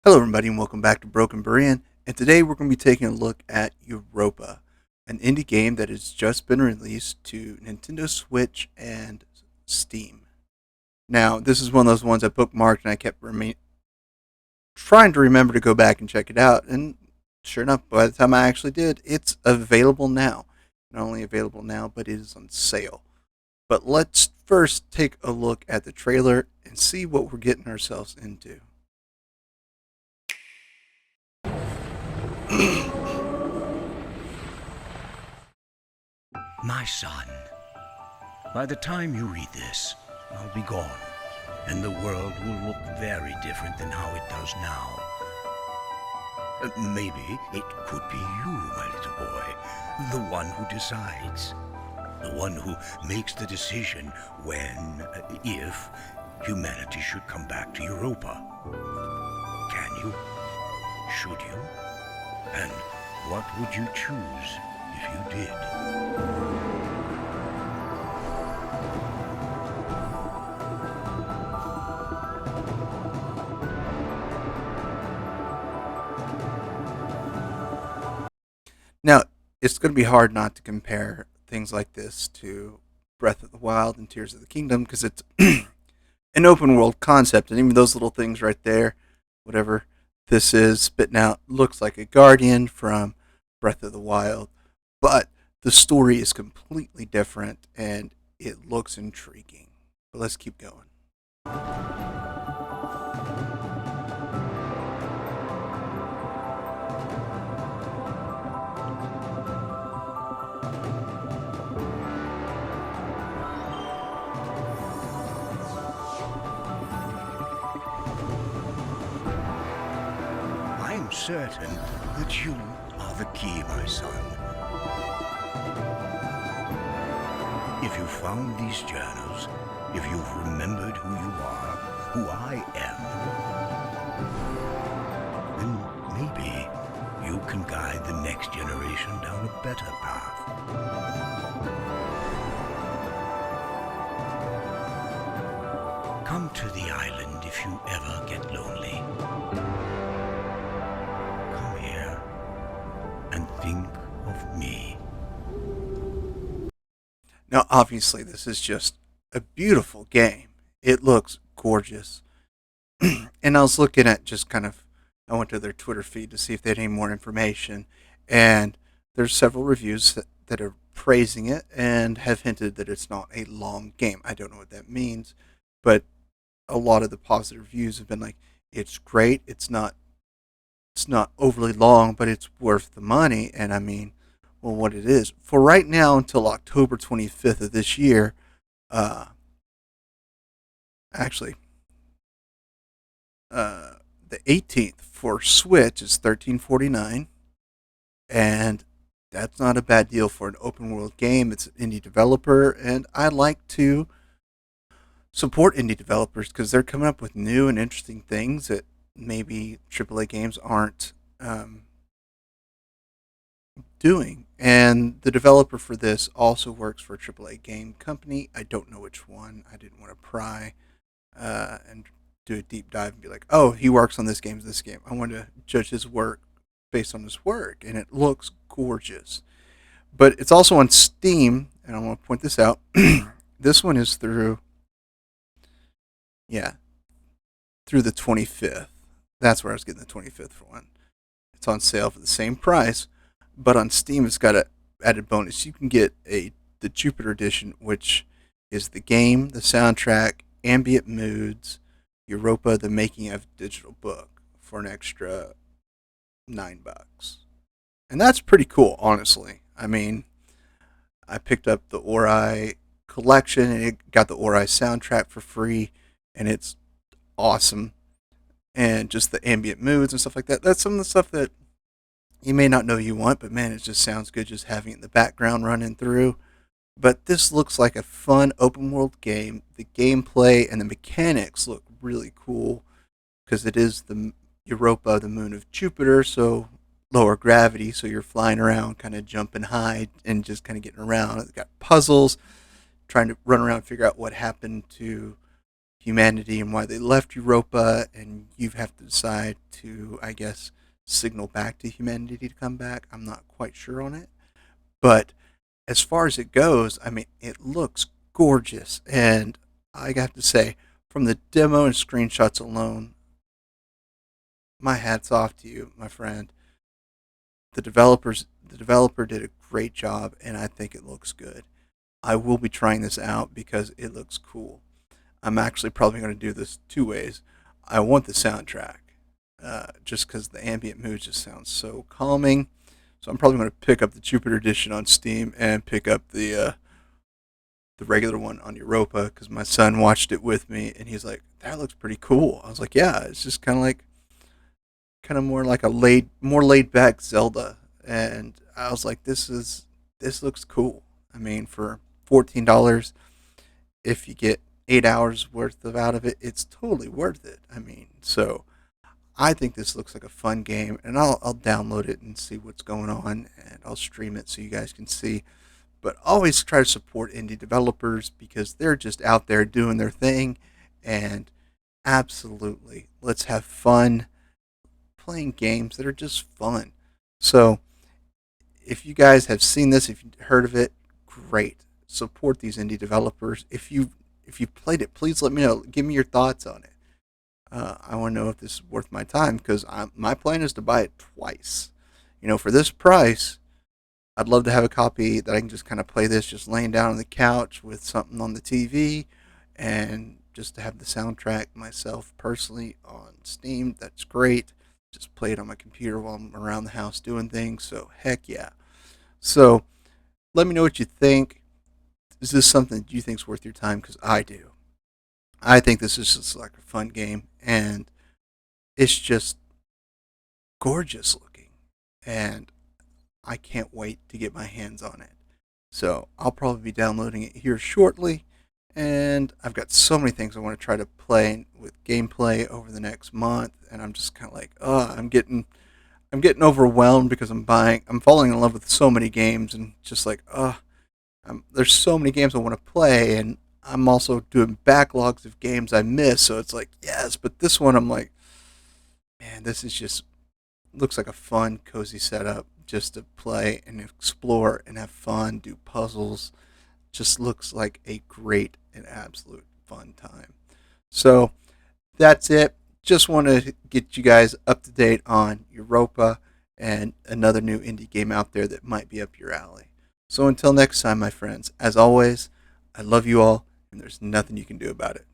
Hello, everybody, and welcome back to Broken Berean. And today we're going to be taking a look at Europa, an indie game that has just been released to Nintendo Switch and Steam. Now, this is one of those ones I bookmarked and I kept trying to remember to go back and check it out. And sure enough, by the time I actually did, it's available now. Not only available now, but it is on sale. But let's first take a look at the trailer and see what we're getting ourselves into. My son, by the time you read this, I'll be gone, and the world will look very different than how it does now. Maybe it could be you, my little boy, the one who decides, the one who makes the decision when, if, humanity should come back to Europa. Can you? Should you? And what would you choose if you did? Now, it's going to be hard not to compare things like this to Breath of the Wild and Tears of the Kingdom because it's an open world concept, and even those little things right there, whatever this is spitting out, looks like a guardian from Breath of the Wild, but the story is completely different and it looks intriguing. But let's keep going. I'm certain that you are the key, my son. If you found these journals, if you've remembered who you are, who I am, then maybe you can guide the next generation down a better path. Come to the island if you ever get lonely. Come here and think of me. Now, obviously, this is just a beautiful game. It looks gorgeous. And I was looking at just kind of, I went to their Twitter feed to see if they had any more information. And there's several reviews that are praising it and have hinted that it's not a long game. I don't know what that means, but a lot of the positive reviews have been like, it's great. It's not overly long, but it's worth the money. And I mean, well, what it is for right now until October 25th of this year. Uh, actually, the 18th for Switch is 13.49, and that's not a bad deal for an open world game. It's an indie developer, and I like to support indie developers because they're coming up with new and interesting things that maybe AAA games aren't doing. And the developer for this also works for a AAA game company. I don't know which one. I didn't want to pry and do a deep dive and be like, oh, he works on this game. I want to judge his work based on his work, and it looks gorgeous. But it's also on Steam, and I want to point this out. This one is yeah, through the 25th. That's where I was getting the 25th for one. It's on sale for the same price, but on Steam it's got a added bonus. You can get the Jupiter edition, which is the game, the soundtrack, ambient moods, Europa, the making of digital book for an extra $9, and that's pretty cool, honestly. I mean, I picked up the Ori collection and it got the Ori soundtrack for free, and it's awesome. And just the ambient moods and stuff like that. That's some of the stuff that you may not know you want, but man, it just sounds good just having it in the background running through. But this looks like a fun open world game. The gameplay and the mechanics look really cool because it is the Europa, the moon of Jupiter, so lower gravity, so you're flying around, kind of jumping high and just kind of getting around. It's got puzzles, trying to run around and figure out what happened to humanity and why they left Europa, and you have to decide to, I guess, signal back to humanity to come back. I'm not quite sure on it, but as far as it goes, I mean, it looks gorgeous, and I have to say, from the demo and screenshots alone, my hat's off to you, my friend. The developer did a great job, and I think it looks good. I will be trying this out because it looks cool. I'm actually probably going to do this two ways. I want the soundtrack, just because the ambient mood just sounds so calming. So I'm probably going to pick up the Jupiter edition on Steam and pick up the regular one on Europa because my son watched it with me and he's like, "That looks pretty cool." I was like, "Yeah, it's just kind of more like a more laid back Zelda." And I was like, this looks cool. I mean, for $14, if you get 8 hours worth of out of it, it's totally worth it. I mean, so I think this looks like a fun game, and I'll download it and see what's going on, and I'll stream it so you guys can see. But always try to support indie developers because they're just out there doing their thing, and absolutely, let's have fun playing games that are just fun. So if you guys have seen this, if you've heard of it, great. Support these indie developers. If you played it, please let me know. Give me your thoughts on it. I want to know if this is worth my time because my plan is to buy it twice. For this price, I'd love to have a copy that I can just kind of play this just laying down on the couch with something on the TV and just to have the soundtrack myself personally on Steam. That's great. Just play it on my computer while I'm around the house doing things. So, heck yeah. So, let me know what you think. Is this something that you think is worth your time? Because I do. I think this is just like a fun game, and it's just gorgeous looking. And I can't wait to get my hands on it. So I'll probably be downloading it here shortly. And I've got so many things I want to try to play with gameplay over the next month, and I'm just kind of like, I'm getting overwhelmed because I'm falling in love with so many games, and just like, there's so many games I want to play, and I'm also doing backlogs of games I miss. So it's like, yes, but this one I'm like, man, this is just looks like a fun, cozy setup just to play and explore and have fun, do puzzles. Just looks like a great and absolute fun time. So that's it. Just want to get you guys up to date on Europa and another new indie game out there that might be up your alley. So until next time, my friends, as always, I love you all, and there's nothing you can do about it.